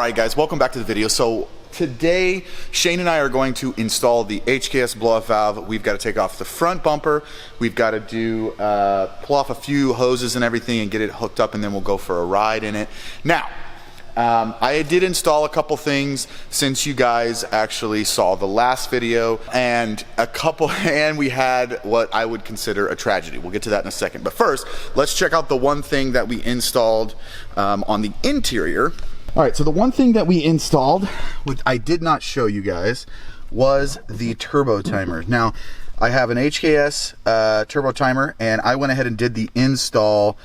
Alright guys, welcome back to the video. So today, Shane and I are going to install the HKS blow-off valve. We've got to take off the front bumper. We've got to pull off a few hoses and everything and get it hooked up, and then we'll go for a ride in it. Now, I did install a couple things since you guys actually saw the last video, and we had what I would consider a tragedy. We'll get to that in a second. But first, let's check out the one thing that we installed on the interior. All right, so the one thing that we installed, which I did not show you guys, was the turbo timer. Now, I have an HKS turbo timer, and I went ahead and did the install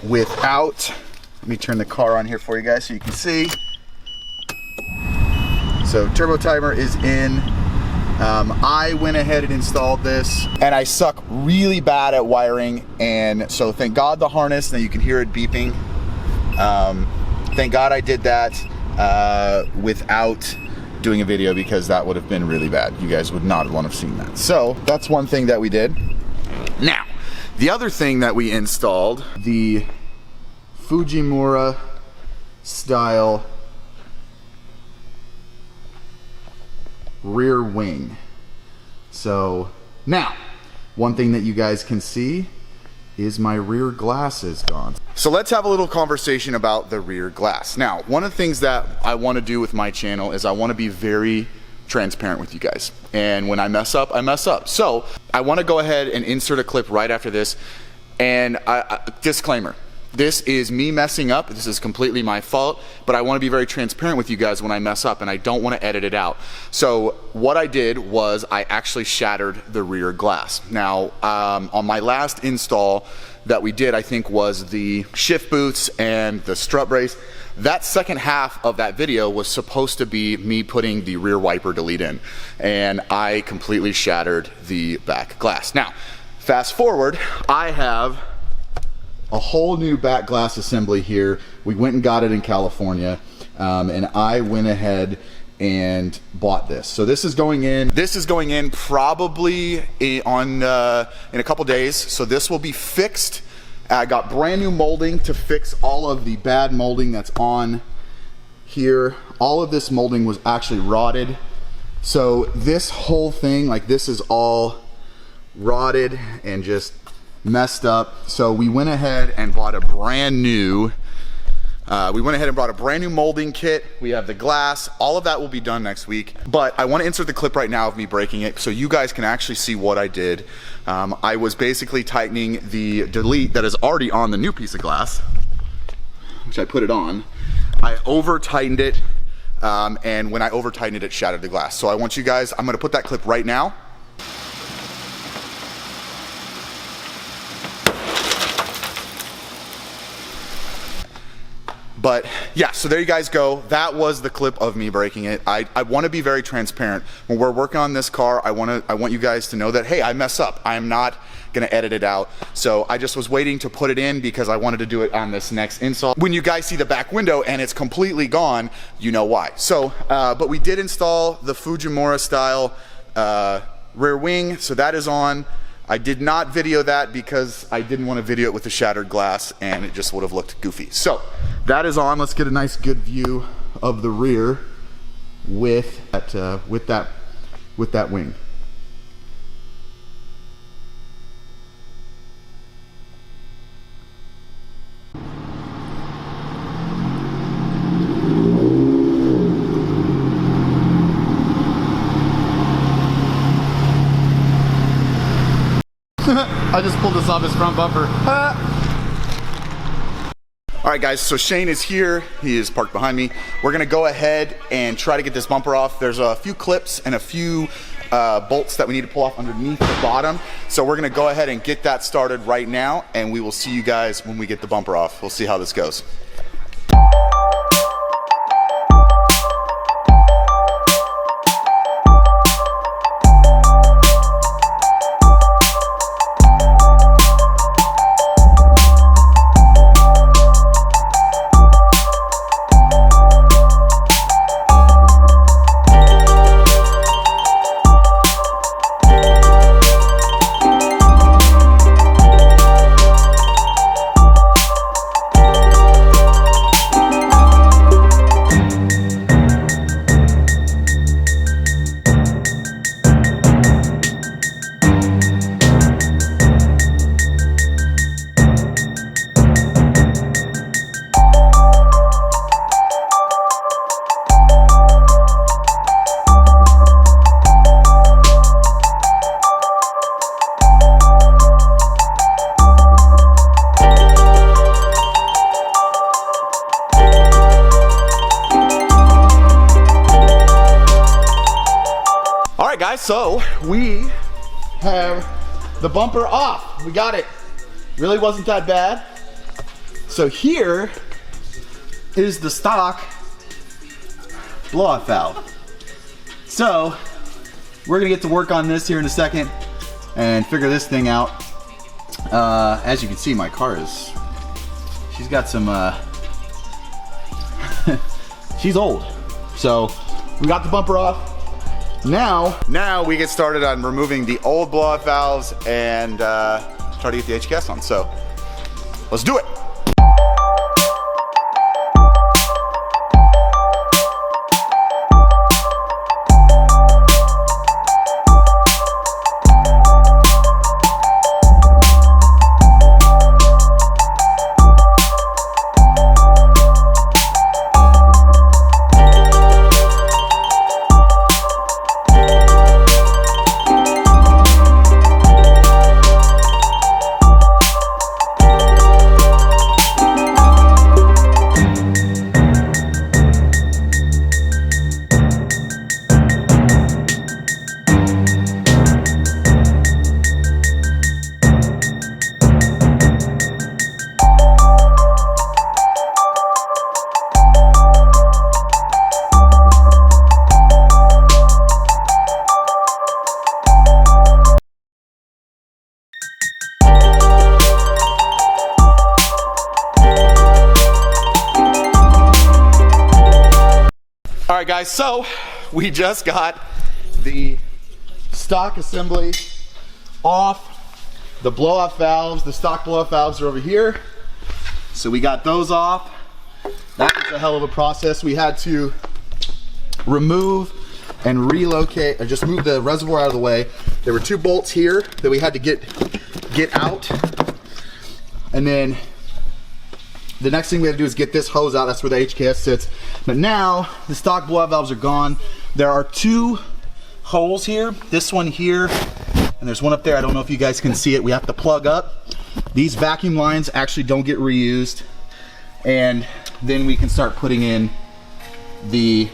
without, let me turn the car on here for you guys so you can see. So turbo timer is in. I went ahead and installed this, and I suck really bad at wiring, and so thank God the harness, now you can hear it beeping. Thank God I did that without doing a video, because that would have been really bad. You guys would not want to have seen that. So that's one thing that we did. Now, the other thing that we installed, the Fujimura style rear wing. So now, one thing that you guys can see is my rear glass is gone. So let's have a little conversation about the rear glass. Now, one of the things that I want to do with my channel is I want to be very transparent with you guys. And when I mess up, I mess up. So I want to go ahead and insert a clip right after this. And disclaimer, this is me messing up. This is completely my fault, but I want to be very transparent with you guys when I mess up, and I don't want to edit it out. So what I did was I actually shattered the rear glass. Now, on my last install that we did, I think was the shift boots and the strut brace. That second half of that video was supposed to be me putting the rear wiper delete in, and I completely shattered the back glass. Now, fast forward, I have a whole new back glass assembly here. We went and got it in California, and I went ahead and bought this. So this is going in. This is going in probably in a couple days. So this will be fixed. I got brand new molding to fix all of the bad molding that's on here. All of this molding was actually rotted. So this whole thing, like, this is all rotted and just messed up. So we went ahead and bought a brand new molding kit. We have the glass. All of that will be done next week. But I want to insert the clip right now of me breaking it so you guys can actually see what I did. I was basically tightening the delete that is already on the new piece of glass, which I put it on. I over tightened it, and when I over tightened it, it shattered the glass. So I want you guys, I'm going to put that clip right now. But yeah, so there you guys go. That was the clip of me breaking it. I want to be very transparent. When we're working on this car, I want you guys to know that, hey, I mess up. I'm not gonna edit it out. So I just was waiting to put it in because I wanted to do it on this next install. When you guys see the back window and it's completely gone, you know why. So, but we did install the Fujimura style rear wing, so that is on. I did not video that because I didn't want to video it with the shattered glass, and it just would have looked goofy. So that is on. Let's get a nice good view of the rear with that wing. I just pulled this off his front bumper. All right guys, so Shane is here. He is parked behind me. We're gonna go ahead and try to get this bumper off. There's a few clips and a few bolts that we need to pull off underneath the bottom. So we're gonna go ahead and get that started right now, and we will see you guys when we get the bumper off. We'll see how this goes. so we have the bumper off. We got it. Really wasn't that bad. So here is the stock blow-off valve. So we're gonna get to work on this here in a second and figure this thing out. As you can see, my car is, she's got some, she's old. So we got the bumper off. Now we get started on removing the old blow-off valves and try to get the HKS on. So let's do it. All right, guys, so we just got the stock assembly off. The blow-off valves, the stock blow-off valves are over here. So we got those off. That was a hell of a process. We had to remove and relocate, or just move the reservoir out of the way. There were 2 bolts here that we had to get out. And then the next thing we have to do is get this hose out. That's where the HKS sits. But now the stock blow-off valves are gone. There are 2 holes here. This one here, and there's one up there. I don't know if you guys can see it. We have to plug up. These vacuum lines actually don't get reused. And then we can start putting in the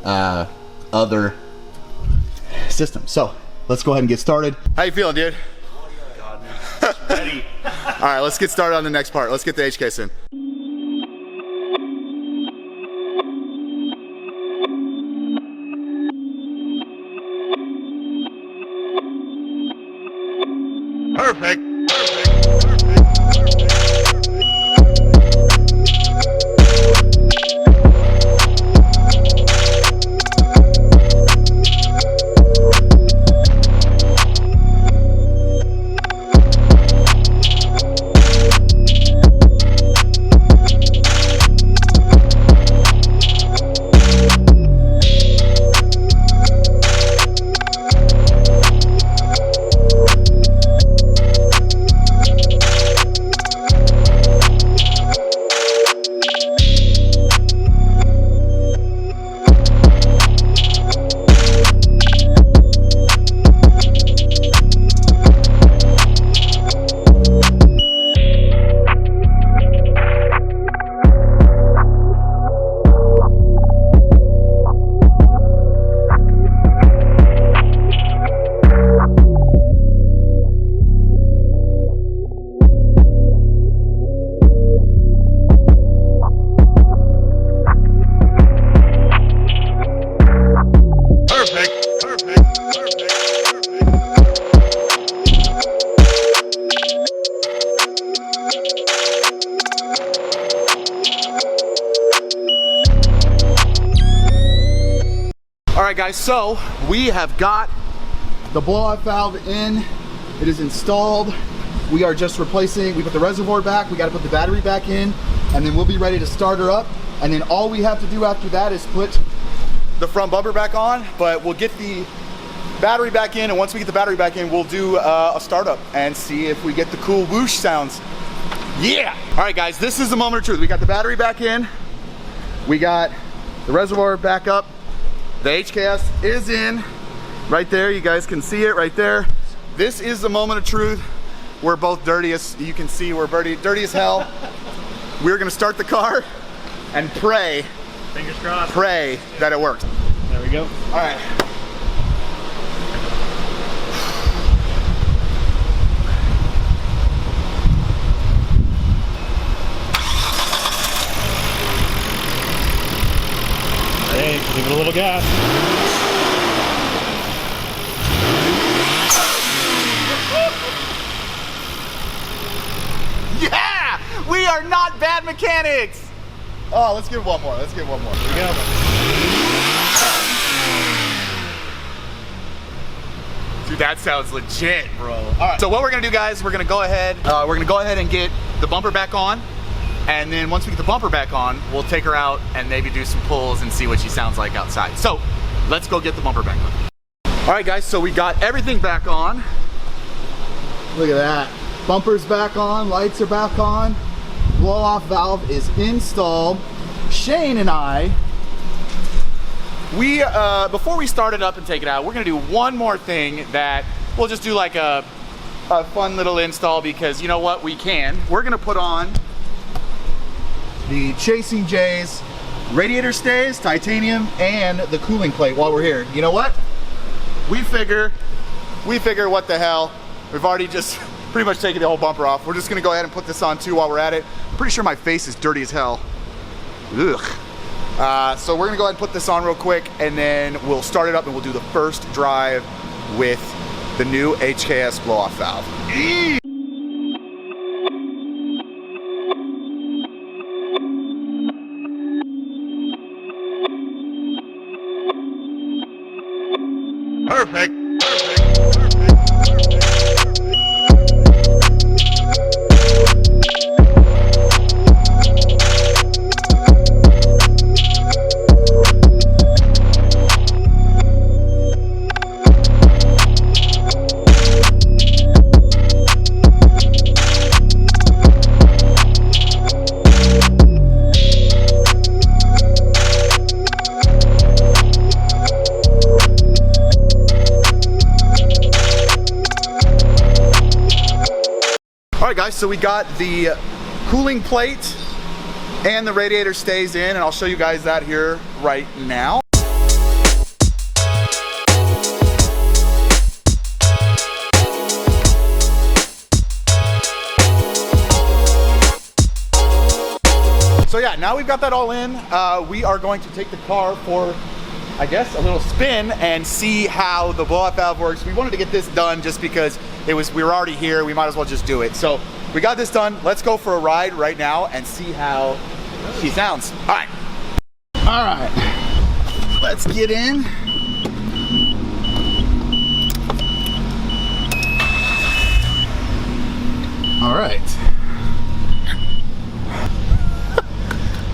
other system. So let's go ahead and get started. How you feeling, dude? God, man. Ready. All right, let's get started on the next part. Let's get the HKS in. Perfect. Alright guys, so we have got the blow-off valve in. It is installed. We are just replacing, we put the reservoir back, we got to put the battery back in, and then we'll be ready to start her up. And then all we have to do after that is put the front bumper back on, but we'll get the battery back in, and once we get the battery back in, we'll do a startup and see if we get the cool whoosh sounds. Yeah! Alright guys, this is the moment of truth. We got the battery back in, we got the reservoir back up, the HKS is in, right there, you guys can see it right there. This is the moment of truth. We're both dirty as, you can see, we're dirty as hell. We're gonna start the car and pray, fingers crossed, pray that it works. There we go. All right. little gas. Yeah! We are not bad mechanics! Oh, let's give one more. Let's give one more. Here we go. Dude, that sounds legit, bro. All right. So what we're gonna do, guys, we're gonna go ahead and get the bumper back on. And then once we get the bumper back on, we'll take her out and maybe do some pulls and see what she sounds like outside. So let's go get the bumper back on. All right, guys, so we got everything back on. Look at that. Bumper's back on, lights are back on, blow-off valve is installed. Shane and I, before we start it up and take it out, we're gonna do one more thing that we'll just do like a fun little install because you know what, we can. We're gonna put on the Chasing J's radiator stays, titanium, and the cooling plate while we're here. You know what? We figure what the hell, we've already just pretty much taken the whole bumper off. We're just gonna go ahead and put this on too while we're at it. I'm pretty sure my face is dirty as hell. Ugh. So we're gonna go ahead and put this on real quick and then we'll start it up and we'll do the first drive with the new HKS blow-off valve. Perfect. Alright guys, so we got the cooling plate and the radiator stays in, and I'll show you guys that here right now. So yeah, now we've got that all in, we are going to take the car for, I guess, a little spin and see how the blow-off valve works. We wanted to get this done just because we were already here, we might as well just do it. So we got this done. Let's go for a ride right now and see how she sounds. All right. All right. Let's get in. All right.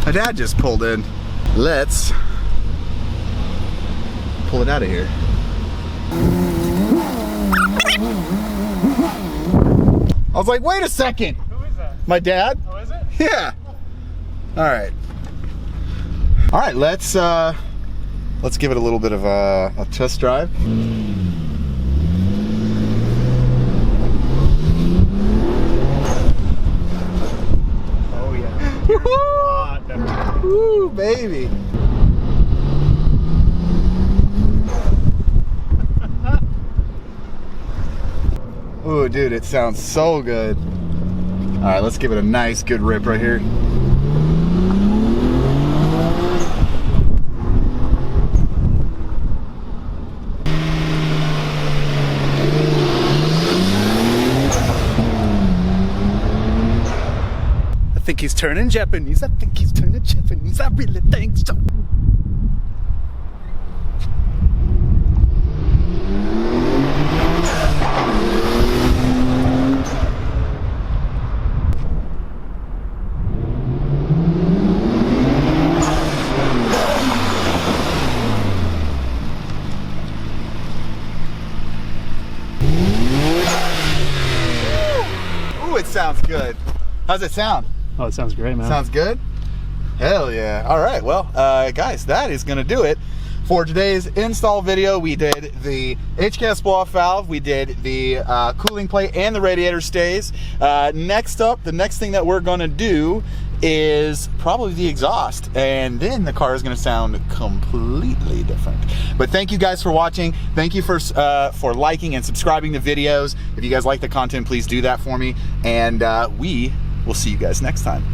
My dad just pulled in. Let's pull it out of here. I was like, wait a second. Who is that? My dad. Oh, is it? Yeah. All right. All right, let's give it a little bit of a test drive. Oh yeah. Woohoo! Woo, baby. Ooh, dude, it sounds so good. All right, let's give it a nice, good rip right here. I think he's turning Japanese. I think he's turning Japanese. I really think so. Ooh, it sounds good. How's it sound? Oh, it sounds great, man. Sounds good? Hell yeah. All right, well, guys, that is gonna do it for today's install video. We did the HKS blow-off valve, we did the cooling plate and the radiator stays. Next up, the next thing that we're gonna do is probably the exhaust, and then the car is gonna sound completely different. But thank you guys for watching. Thank you for liking and subscribing to videos. If you guys like the content, please do that for me, and we will see you guys next time.